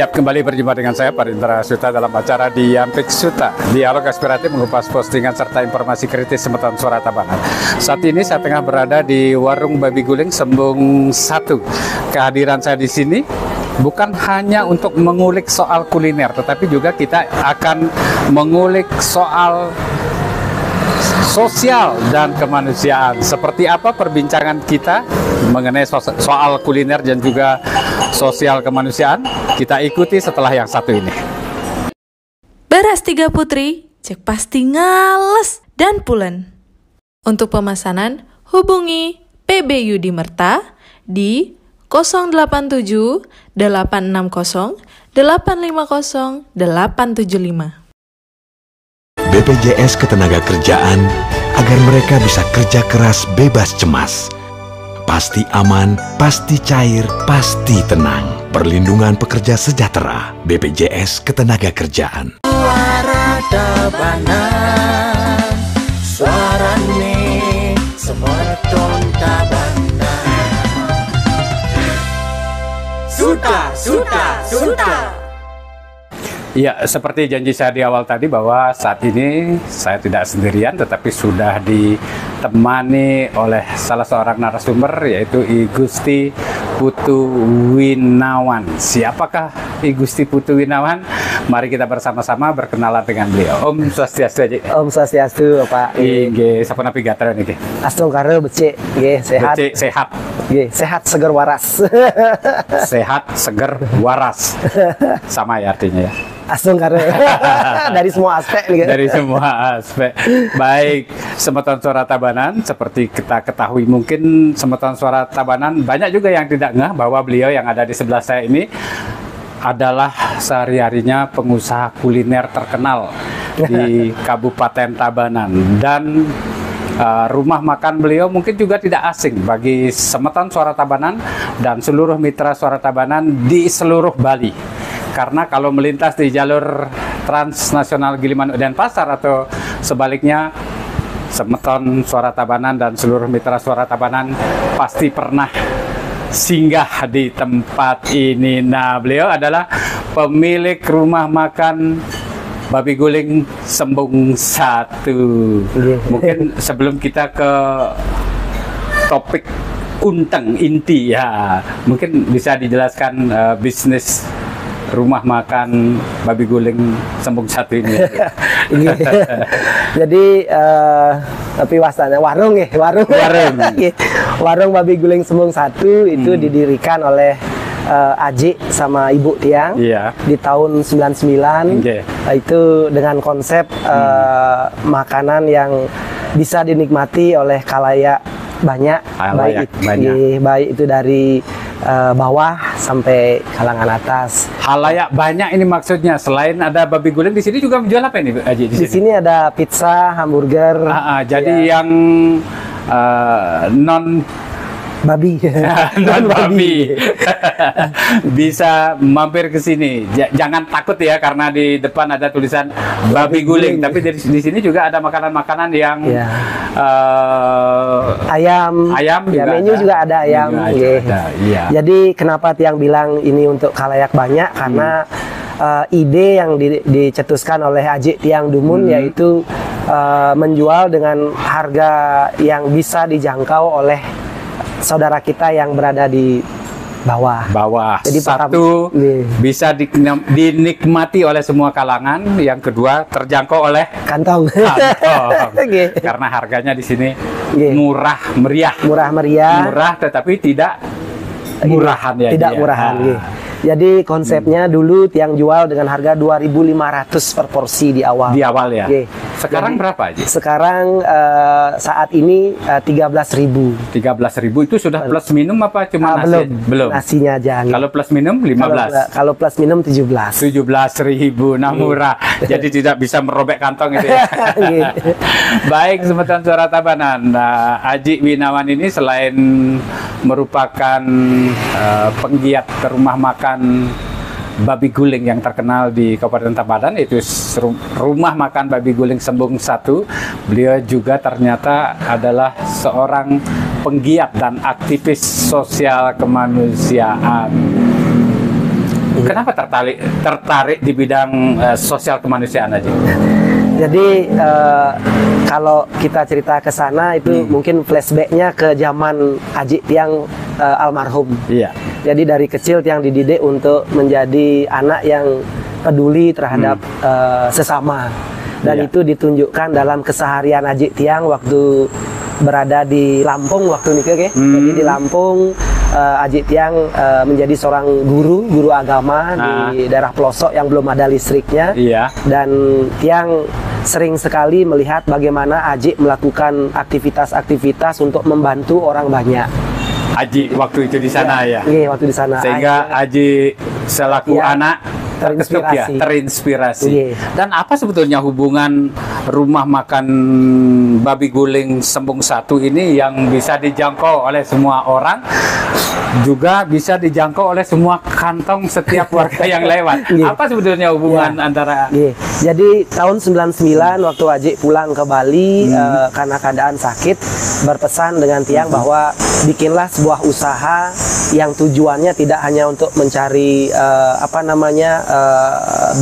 Yap, kembali berjumpa dengan saya Parindra Suta dalam acara Diampik Suta, dialog aspiratif mengupas postingan serta informasi kritis Semeton Suara Tabanan. Saat ini saya tengah berada di warung babi guling Sembung 1. Kehadiran saya di sini bukan hanya untuk mengulik soal kuliner, tetapi juga kita akan mengulik soal sosial dan kemanusiaan. Seperti apa perbincangan kita mengenai soal kuliner dan juga sosial kemanusiaan? Kita ikuti setelah yang satu ini. Beras Tiga Putri, cek pasti ngales dan pulen. Untuk pemesanan, hubungi PB Yudi Merta di 087 860 850 875. BPJS Ketenagakerjaan agar mereka bisa kerja keras bebas cemas. Pasti aman, pasti cair, pasti tenang. Perlindungan pekerja sejahtera. BPJS Ketenagakerjaan. Suara Tabanan, suara nih Semeton Tabanan. Suta. Ya, seperti janji saya di awal tadi bahwa saat ini saya tidak sendirian, tetapi sudah ditemani oleh salah seorang narasumber, yaitu I Gusti Putu Winawan. Siapakah I Gusti Putu Winawan? Mari kita bersama-sama berkenalan dengan beliau. Om Swastiastu. Om Swastiastu, Pak. Nggih, sampun api gatel niki. Astung karo becik, nggih, sehat. Becik sehat. Nggih, sehat seger waras. Sehat, seger, waras. Sama ya artinya ya. Astung karo. Dari semua aspek nih. Dari semua aspek. Baik, Semeton Suara Tabanan, seperti kita ketahui mungkin Semeton Suara Tabanan banyak juga yang tidak ngeh bahwa beliau yang ada di sebelah saya ini adalah sehari-harinya pengusaha kuliner terkenal di Kabupaten Tabanan. Dan rumah makan beliau mungkin juga tidak asing bagi Semeton Suara Tabanan dan seluruh mitra Suara Tabanan di seluruh Bali. Karena kalau melintas di jalur transnasional Gilimanuk Denpasar atau sebaliknya, Semeton Suara Tabanan dan seluruh mitra Suara Tabanan pasti pernah singgah di tempat ini. Nah, beliau adalah pemilik rumah makan babi guling Sembung 1. Mungkin sebelum kita ke topik inti ya, mungkin bisa dijelaskan bisnis rumah makan babi guling Sembung 1 ini. Jadi tapi wasana warung ya, warung babi guling Sembung 1 itu didirikan oleh Aji sama Ibu Tiang di tahun 99. Itu dengan konsep makanan yang bisa dinikmati oleh khalayak banyak, baik itu dari bawah sampai kalangan atas. Halayak banyak ini maksudnya. Selain ada babi guling, di sini juga menjual apa ini, Aji? Di sini ada pizza, hamburger. Jadi yang non babi, non babi bisa mampir ke sini. Jangan takut ya, karena di depan ada tulisan babi guling. Tapi di sini juga ada makanan-makanan yang ayam ya, juga menu ada. Juga ada ayam. Jadi kenapa Tiang bilang ini untuk khalayak banyak? Karena ide yang dicetuskan oleh Aji Tiang Dumun yaitu menjual dengan harga yang bisa dijangkau oleh saudara kita yang berada di bawah. Jadi satu bisa dinikmati oleh semua kalangan, yang kedua terjangkau oleh kantong. Karena harganya di sini murah meriah, tetapi tidak murahan ya. Tidak murahan. Jadi konsepnya dulu Tiang jual dengan harga 2.500 per porsi di awal. Di awal ya. Sekarang berapa aja? Sekarang saat ini 13.000. 13.000 itu sudah plus minum apa cuma nasi? Belum. Nasinya aja. Kalau plus minum 15. Kalau plus minum 17. 17.000, nah murah. Jadi tidak bisa merobek kantong itu ya. Baik, Semeton Suara Tabanan. Nah, Aji Winawan ini selain merupakan penggiat rumah makan babi guling yang terkenal di Kabupaten Tabanan, yaitu rumah makan babi guling Sembung 1. Beliau juga ternyata adalah seorang penggiat dan aktivis sosial kemanusiaan. Kenapa tertarik di bidang sosial kemanusiaan aja? Jadi kalau kita cerita ke sana itu mungkin flashbacknya ke zaman Aji Tiang almarhum. Iya. Jadi dari kecil Tiang dididik untuk menjadi anak yang peduli terhadap sesama. Dan itu ditunjukkan dalam keseharian Aji Tiang waktu berada di Lampung waktu nikah, Jadi di Lampung Aji Tiang menjadi seorang guru agama di daerah pelosok yang belum ada listriknya. Iya. Dan Tiang sering sekali melihat bagaimana Aji melakukan aktivitas-aktivitas untuk membantu orang banyak. Aji waktu itu di sana ya? Iya, waktu di sana. Sehingga Aji selaku anak terinspirasi. Iya. Dan apa sebetulnya hubungan rumah makan Babi Guling Sembung 1 ini yang bisa dijangkau oleh semua orang, juga bisa dijangkau oleh semua kantong setiap warga yang lewat. Apa sebetulnya hubungan antara? Jadi tahun 99 waktu Aji pulang ke Bali karena keadaan sakit, berpesan dengan Tiang bahwa bikinlah sebuah usaha yang tujuannya tidak hanya untuk mencari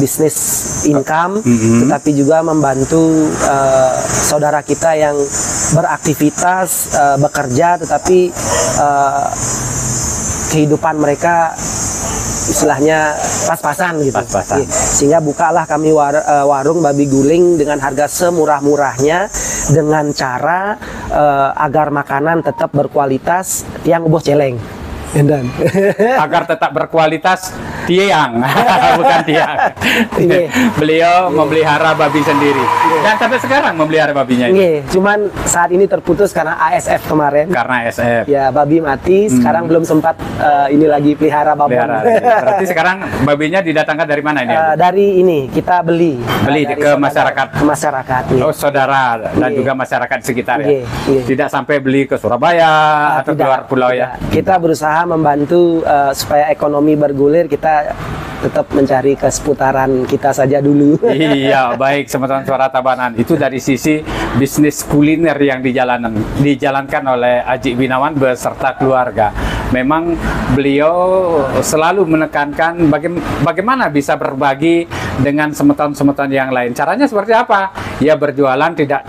bisnis income, tetapi juga membantu saudara kita yang beraktivitas, bekerja, tetapi kehidupan mereka istilahnya pas-pasan gitu. Sehingga bukalah kami warung Babi Guling dengan harga semurah-murahnya, dengan cara agar makanan tetap berkualitas. Tiang uboh celeng. Agar tetap berkualitas, Tiang bukan Tiang. Beliau memelihara babi sendiri dan sampai sekarang memelihara babinya. Cuman saat ini terputus karena ASF kemarin. Karena ASF. Ya, babi mati. Sekarang belum sempat ini lagi pelihara babon. Berarti sekarang babinya didatangkan dari mana ini? Dari ini kita beli ke masyarakat. Ke masyarakat. Oh, saudara dan juga masyarakat sekitar ya. Tidak sampai beli ke Surabaya atau keluar pulau ya. Kita berusaha membantu supaya ekonomi bergulir. Kita tetap mencari ke seputaran kita saja dulu. Iya, baik Semeton Suara Tabanan. Itu dari sisi bisnis kuliner yang dijalankan oleh Aji Binawan beserta keluarga. Memang beliau selalu menekankan bagaimana bisa berbagi dengan semeton-semeton yang lain. Caranya seperti apa? Ya berjualan tidak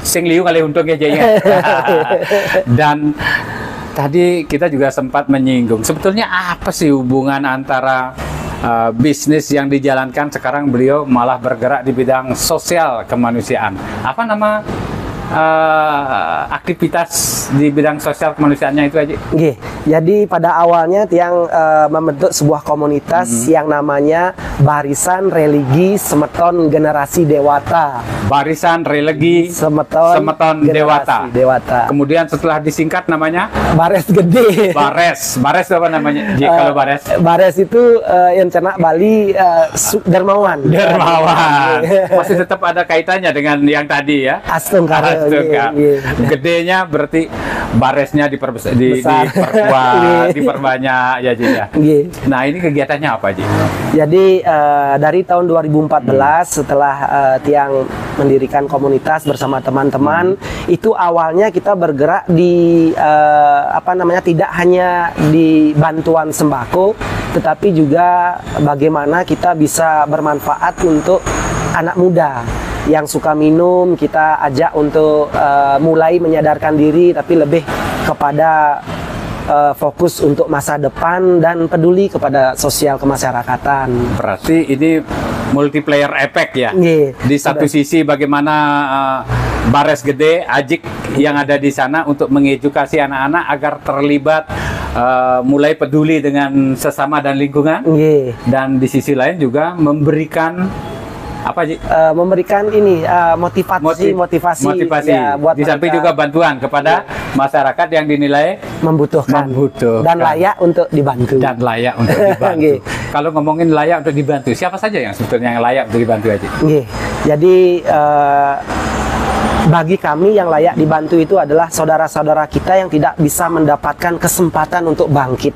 sing liu kali untungnya aja. Dan tadi kita juga sempat menyinggung, sebetulnya apa sih hubungan antara bisnis yang dijalankan sekarang beliau malah bergerak di bidang sosial kemanusiaan. Apa nama aktivitas di bidang sosial kemanusiaannya itu aja? Jadi pada awalnya Tiang membentuk sebuah komunitas yang namanya Barisan Religi Semeton Generasi Dewata. Barisan Religi Semeton Dewata. Kemudian setelah disingkat namanya Bares Gede. Bares apa namanya? Kalau Bares? Bares itu yang cernak Bali dermawan. Masih tetap ada kaitannya dengan yang tadi ya. Astungkara. Gedenya berarti baresnya diperbanyak ya Ji ya. Nah, ini kegiatannya apa Ji? Jadi dari tahun 2014 setelah Tiang mendirikan komunitas bersama teman-teman, itu awalnya kita bergerak di tidak hanya di bantuan sembako, tetapi juga bagaimana kita bisa bermanfaat untuk anak muda yang suka minum. Kita ajak untuk mulai menyadarkan diri, tapi lebih kepada fokus untuk masa depan dan peduli kepada sosial kemasyarakatan. Berarti ini multiplayer effect ya. Di satu sisi bagaimana Bares Gede, Ajik yang ada di sana untuk mengedukasi anak-anak agar terlibat, mulai peduli dengan sesama dan lingkungan. Dan di sisi lain juga memberikan apa Ji? Memberikan ini motivasi ya, buat di samping juga bantuan kepada masyarakat yang dinilai membutuhkan dan layak untuk dibantu. Kalau ngomongin layak untuk dibantu, siapa saja yang sebetulnya yang layak untuk dibantu aja? Jadi bagi kami yang layak dibantu itu adalah saudara-saudara kita yang tidak bisa mendapatkan kesempatan untuk bangkit.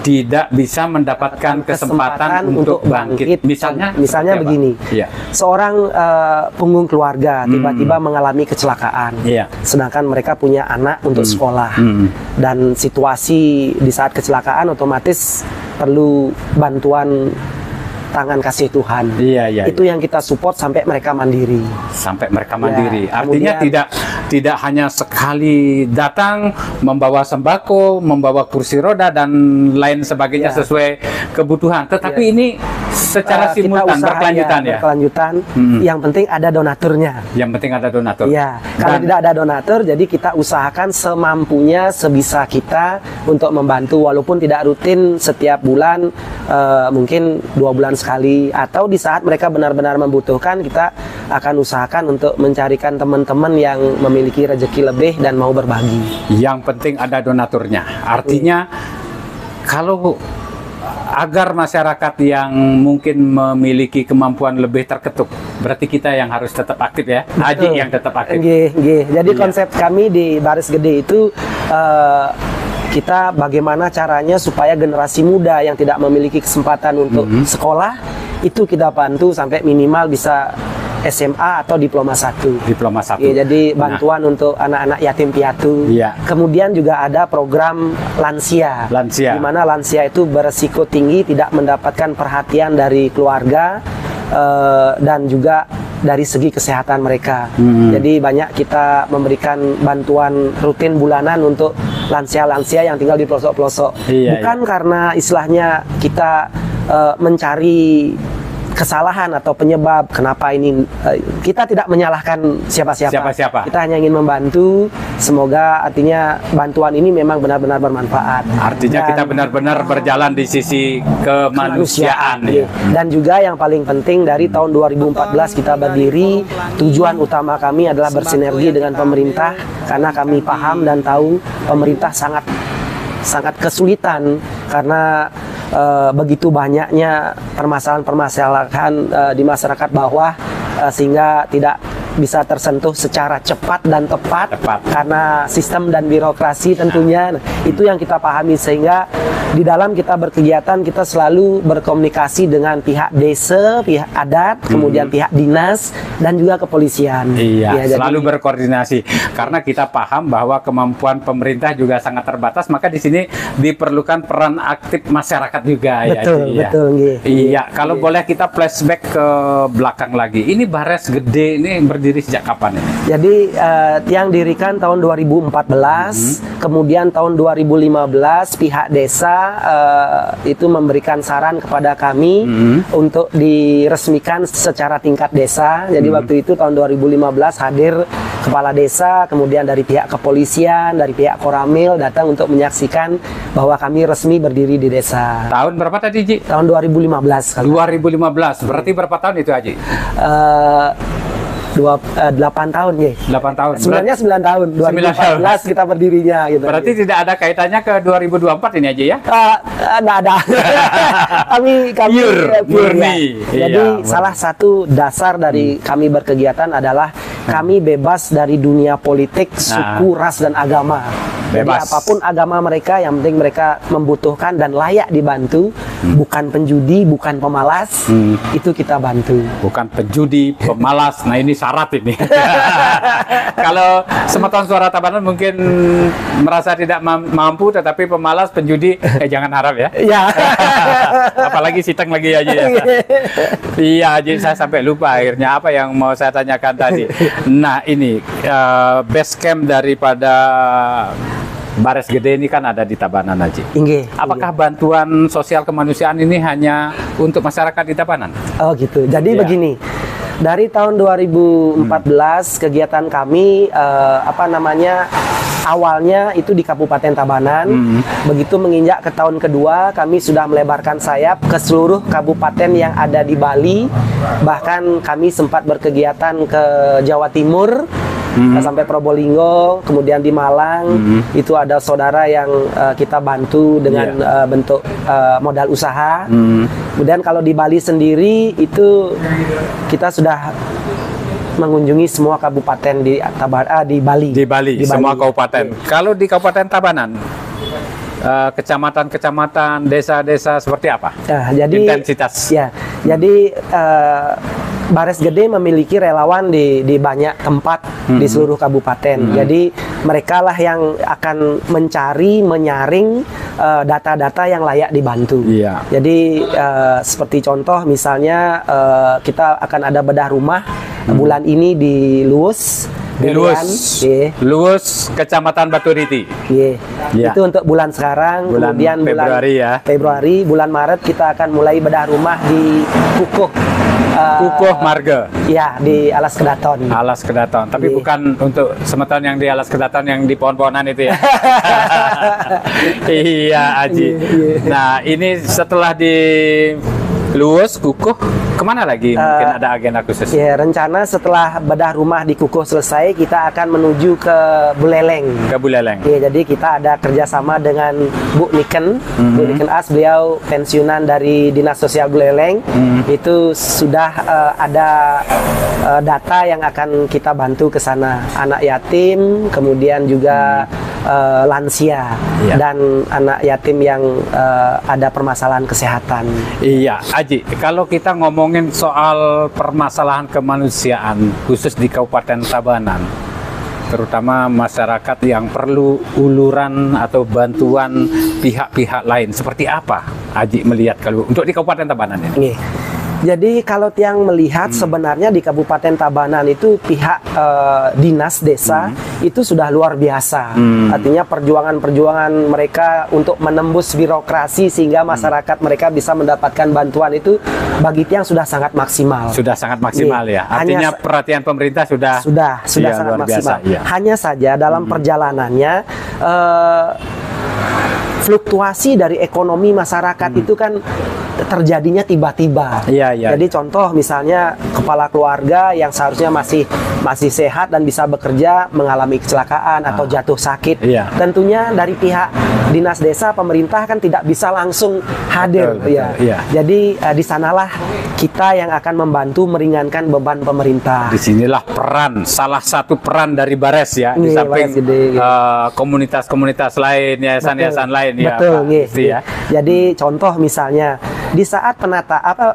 tidak bisa mendapatkan kesempatan untuk bangkit. Misalnya begini, seorang punggung keluarga tiba-tiba mengalami kecelakaan, sedangkan mereka punya anak untuk sekolah, dan situasi di saat kecelakaan otomatis perlu bantuan tangan kasih Tuhan. Itu yang kita support sampai mereka mandiri. Artinya tidak hanya sekali datang membawa sembako, membawa kursi roda dan lain sebagainya sesuai kebutuhan, tetapi ini secara simultan berkelanjutan. Yang penting ada donaturnya. Kalau tidak ada donatur, jadi kita usahakan semampunya, sebisa kita untuk membantu, walaupun tidak rutin setiap bulan, mungkin 2 bulan sekali, atau di saat mereka benar-benar membutuhkan, kita akan usahakan untuk mencarikan teman-teman yang memiliki rezeki lebih dan mau berbagi. Yang penting ada donaturnya. Artinya kalau agar masyarakat yang mungkin memiliki kemampuan lebih terketuk, berarti kita yang harus tetap aktif ya, Haji yang tetap aktif. Jadi konsep kami di Baris Gede itu kita bagaimana caranya supaya generasi muda yang tidak memiliki kesempatan untuk sekolah itu kita bantu sampai minimal bisa SMA atau diploma 1. Jadi bantuan untuk anak-anak yatim piatu. Kemudian juga ada program lansia. Di mana lansia itu beresiko tinggi tidak mendapatkan perhatian dari keluarga dan juga dari segi kesehatan mereka. Jadi banyak kita memberikan bantuan rutin bulanan untuk lansia-lansia yang tinggal di pelosok-pelosok. Bukan karena istilahnya kita mencari kesalahan atau penyebab kenapa ini, kita tidak menyalahkan siapa-siapa. Kita hanya ingin membantu. Semoga artinya bantuan ini memang benar-benar bermanfaat. Artinya kita benar-benar berjalan di sisi kemanusiaan. Dan juga yang paling penting, dari tahun 2014 kita berdiri, tujuan utama kami adalah bersinergi dengan pemerintah, karena kami paham dan tahu pemerintah sangat kesulitan karena begitu banyaknya permasalahan-permasalahan di masyarakat bawah, sehingga tidak bisa tersentuh secara cepat dan tepat. Karena sistem dan birokrasi tentunya. Itu yang kita pahami, sehingga di dalam kita berkegiatan kita selalu berkomunikasi dengan pihak desa, pihak adat, kemudian pihak dinas dan juga kepolisian. Selalu berkoordinasi karena kita paham bahwa kemampuan pemerintah juga sangat terbatas, maka di sini diperlukan peran aktif masyarakat juga. Kalau boleh kita flashback ke belakang lagi, ini Baris Gede ini berdiri sejak kapan ini? Jadi yang dirikan tahun 2014, kemudian tahun 2015 pihak desa itu memberikan saran kepada kami untuk diresmikan secara tingkat desa. Jadi waktu itu tahun 2015 hadir kepala desa, kemudian dari pihak kepolisian, dari pihak Koramil datang untuk menyaksikan bahwa kami resmi berdiri di desa. Tahun berapa tadi, Ji? Tahun 2015. 2015. Berarti berapa tahun itu, Haji? 8 tahun ya. 8 tahun. Sebenarnya 9 tahun. 2014 kita berdirinya gitu. Berarti tidak ada kaitannya ke 2024 ini aja ya? Enggak ada. kami murni. Jadi salah satu dasar dari kami berkegiatan adalah kami bebas dari dunia politik, suku, ras dan agama. Jadi apapun agama mereka, yang penting mereka membutuhkan dan layak dibantu, bukan penjudi, bukan pemalas, itu kita bantu. Bukan penjudi, pemalas, nah ini syarat ini. Kalau Semeton Suara Tabanan mungkin merasa tidak mampu, tetapi pemalas, penjudi, jangan harap ya. Apalagi siteng lagi aja ya. Iya, jadi saya sampai lupa akhirnya apa yang mau saya tanyakan tadi. Nah ini base camp daripada Baris Gede ini kan ada di Tabanan, Haji. Apakah bantuan sosial kemanusiaan ini hanya untuk masyarakat di Tabanan? Oh gitu. Jadi begini, dari tahun 2014 kegiatan kami awalnya itu di Kabupaten Tabanan. Begitu menginjak ke tahun kedua, kami sudah melebarkan sayap ke seluruh kabupaten yang ada di Bali. Bahkan kami sempat berkegiatan ke Jawa Timur, sampai Probolinggo, kemudian di Malang. Itu ada saudara yang kita bantu dengan bentuk modal usaha. Kemudian kalau di Bali sendiri itu kita sudah mengunjungi semua kabupaten di Bali. Semua kabupaten. Kalau di Kabupaten Tabanan, kecamatan-kecamatan, desa-desa seperti apa? Nah, jadi intensitas. Ya, jadi Bares Gede memiliki relawan di banyak tempat di seluruh kabupaten. Jadi mereka lah yang akan mencari, menyaring data-data yang layak dibantu. Iya. Jadi seperti contoh misalnya kita akan ada bedah rumah bulan ini di Luwus. Di Luwus, Kecamatan Baturiti. Yeah. Ya. Itu untuk bulan sekarang. Bulan Kemudian Februari ya. Februari, bulan Maret kita akan mulai bedah rumah di Kukuh. Kukuh Marga. Ya, di Alas Kedaton. Alas Kedaton. Tapi bukan untuk semeton yang di Alas Kedaton yang di pohon-pohonan itu ya. Iya, Aji. Nah, ini setelah di Luwus, Kukuh, kemana lagi mungkin ada agenda khusus? Ya, rencana setelah bedah rumah di Kukuh selesai, kita akan menuju ke Buleleng. Ke Buleleng. Ya, jadi kita ada kerjasama dengan Bu Niken, Bu Niken As, beliau pensiunan dari Dinas Sosial Buleleng. Itu sudah ada data yang akan kita bantu ke sana, anak yatim, kemudian juga lansia dan anak yatim yang ada permasalahan kesehatan. Iya, Aji, kalau kita ngomongin soal permasalahan kemanusiaan khusus di Kabupaten Tabanan, terutama masyarakat yang perlu uluran atau bantuan pihak-pihak lain, seperti apa Aji melihat kalau untuk di Kabupaten Tabanan ini? Jadi kalau Tiang melihat sebenarnya di Kabupaten Tabanan itu pihak dinas desa itu sudah luar biasa. Artinya perjuangan-perjuangan mereka untuk menembus birokrasi sehingga masyarakat mereka bisa mendapatkan bantuan itu bagi Tiang sudah sangat maksimal. Sudah sangat maksimal ya. Artinya perhatian pemerintah sudah sangat maksimal. Biasa, hanya saja dalam perjalanannya fluktuasi dari ekonomi masyarakat itu kan terjadinya tiba-tiba. Jadi contoh misalnya kepala keluarga yang seharusnya masih sehat dan bisa bekerja mengalami kecelakaan atau jatuh sakit. Tentunya dari pihak dinas desa pemerintah kan tidak bisa langsung hadir. Jadi di sanalah kita yang akan membantu meringankan beban pemerintah. Disinilah salah satu peran dari Bares ya, di samping komunitas-komunitas lain, yayasan-yayasan lain ya. Jadi contoh misalnya di saat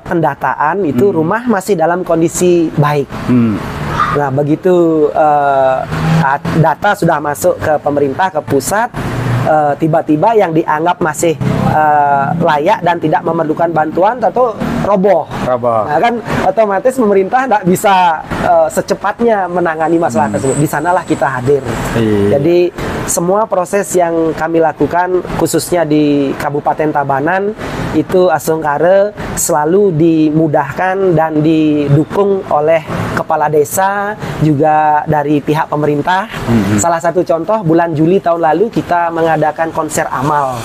pendataan itu rumah masih dalam kondisi baik. Nah, begitu data sudah masuk ke pemerintah, ke pusat, tiba-tiba yang dianggap masih layak dan tidak memerlukan bantuan atau roboh. Nah, kan otomatis pemerintah tidak bisa secepatnya menangani masalah tersebut. Di sanalah kita hadir. Jadi semua proses yang kami lakukan khususnya di Kabupaten Tabanan itu Asungkare selalu dimudahkan dan didukung oleh kepala desa juga dari pihak pemerintah. Salah satu contoh bulan Juli tahun lalu kita mengadakan konser amal.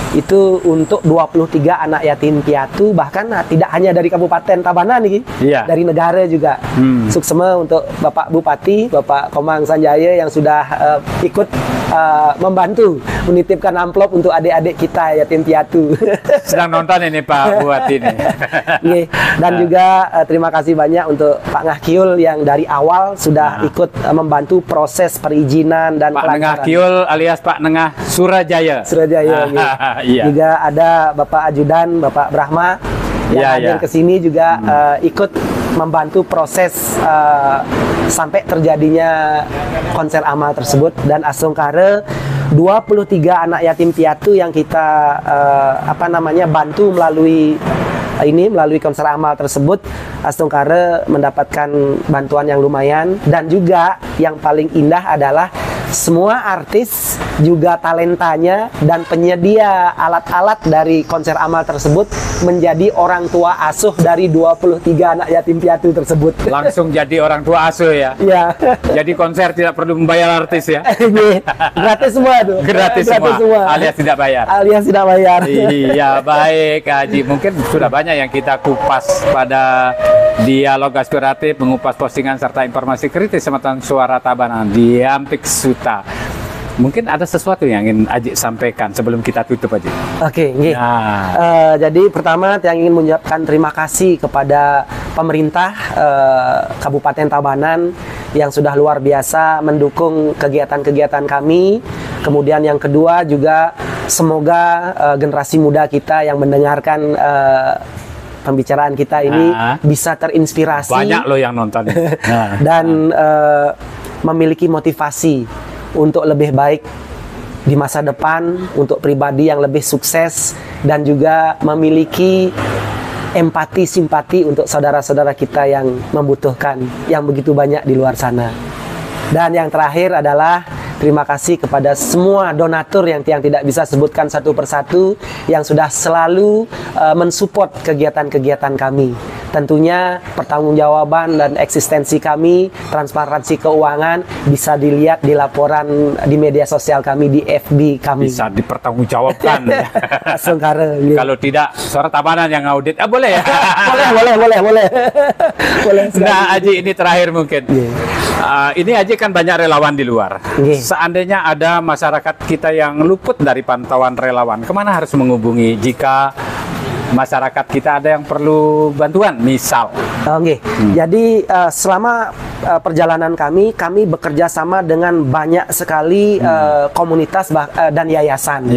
Itu untuk 23 anak yatim piatu, bahkan tidak hanya dari Kabupaten Tabanan nih, dari negara juga. Suksema untuk Bapak Bupati, Bapak Komang Sanjaya yang sudah ikut membantu menitipkan amplop untuk adik-adik kita yatim piatu. Sedang nonton ini Pak Bupati ini. Dan juga terima kasih banyak untuk Pak Ngahkiul yang dari awal sudah ikut membantu proses perizinan dan Pak Ngahkiul alias Pak Nengah Surajaya. Juga ada Bapak Ajudan, Bapak Brahma yang hadir ke sini juga ikut membantu proses sampai terjadinya konser amal tersebut. Dan Asungkare 23 anak yatim piatu yang kita bantu melalui konser amal tersebut, Asungkare mendapatkan bantuan yang lumayan. Dan juga yang paling indah adalah semua artis juga talentanya dan penyedia alat-alat dari konser amal tersebut menjadi orang tua asuh dari 23 anak yatim piatu tersebut. Langsung jadi orang tua asuh ya? Iya. Jadi konser tidak perlu membayar artis ya? Gratis semua tuh. Gratis semua. Alias tidak bayar? Alias tidak bayar. Iya, baik Haji. Mungkin sudah banyak yang kita kupas pada dialog aspiratif, mengupas postingan serta informasi kritis Semeton Suara Tabanan di Ampik Suta. Mungkin ada sesuatu yang ingin Aji sampaikan sebelum kita tutup Aji. Oke, jadi pertama yang ingin mengucapkan terima kasih kepada pemerintah Kabupaten Tabanan yang sudah luar biasa mendukung kegiatan-kegiatan kami. Kemudian yang kedua juga semoga generasi muda kita yang mendengarkan pembicaraan kita ini bisa terinspirasi. Banyak loh yang nonton. Dan memiliki motivasi untuk lebih baik di masa depan, untuk pribadi yang lebih sukses, dan juga memiliki empati, simpati untuk saudara-saudara kita yang membutuhkan, yang begitu banyak di luar sana. Dan yang terakhir adalah terima kasih kepada semua donatur yang tidak bisa sebutkan satu persatu, yang sudah selalu mensupport kegiatan-kegiatan kami. Tentunya pertanggungjawaban dan eksistensi kami, transparansi keuangan bisa dilihat di laporan di media sosial kami, di FB kami. Bisa dipertanggungjawabkan. Ya. Langsung karena. Kalau tidak, Suara Tabanan yang audit. Boleh ya? boleh. Nah, Aji, ini terakhir mungkin. Ini Aji kan banyak relawan di luar. Seandainya ada masyarakat kita yang luput dari pantauan relawan, kemana harus menghubungi jika masyarakat kita ada yang perlu bantuan, misal? Jadi selama perjalanan kami bekerja sama dengan banyak sekali komunitas dan yayasan.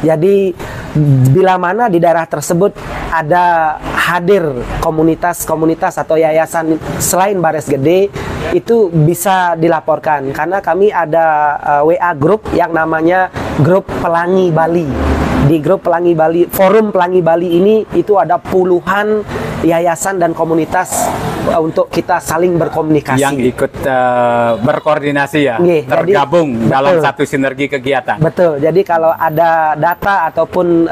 Jadi bila mana di daerah tersebut ada hadir komunitas atau yayasan selain Bares Gede, itu bisa dilaporkan karena kami ada WA grup yang namanya Grup Pelangi Bali. Di grup Pelangi Bali, forum Pelangi Bali ini itu ada puluhan yayasan dan komunitas untuk kita saling berkomunikasi. Yang ikut berkoordinasi ya, tergabung dalam satu sinergi kegiatan. Betul. Jadi kalau ada data ataupun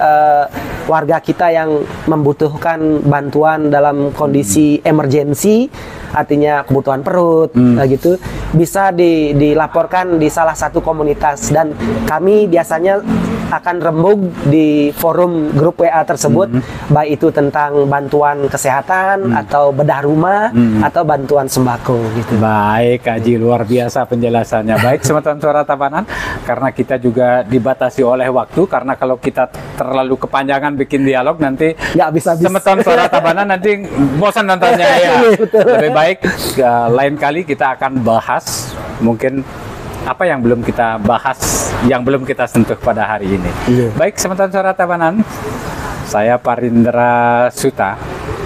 warga kita yang membutuhkan bantuan dalam kondisi emergensi, artinya kebutuhan perut, gitu, bisa dilaporkan di salah satu komunitas, dan kami biasanya akan rembug di forum grup WA tersebut, baik itu tentang bantuan kesehatan atau bedah rumah atau bantuan sembako gitu. Baik, Haji, luar biasa penjelasannya. Baik, Semeton Suara Tabanan, karena kita juga dibatasi oleh waktu, karena kalau kita terlalu kepanjangan bikin dialog nanti nggak bisa Semeton Suara Tabanan nanti bosan nontonnya ya. Lebih baik lain kali kita akan bahas mungkin apa yang belum kita bahas, yang belum kita sentuh pada hari ini. Baik, Semeton Suara Tabanan, saya Parindra Suta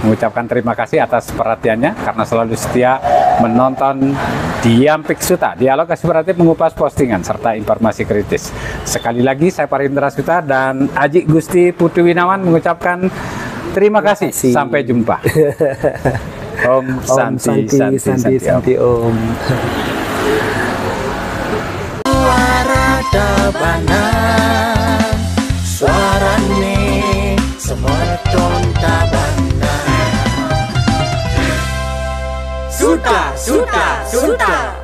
mengucapkan terima kasih atas perhatiannya karena selalu setia menonton Diampik Suta, dialog aspiratif mengupas postingan serta informasi kritis. Sekali lagi saya Parindra Suta dan Aji Gusti Putu Winawan mengucapkan terima kasih. Sampai jumpa. Om Santi Om. Suara Tabanan, suarane Semeton Tabanan. Suta.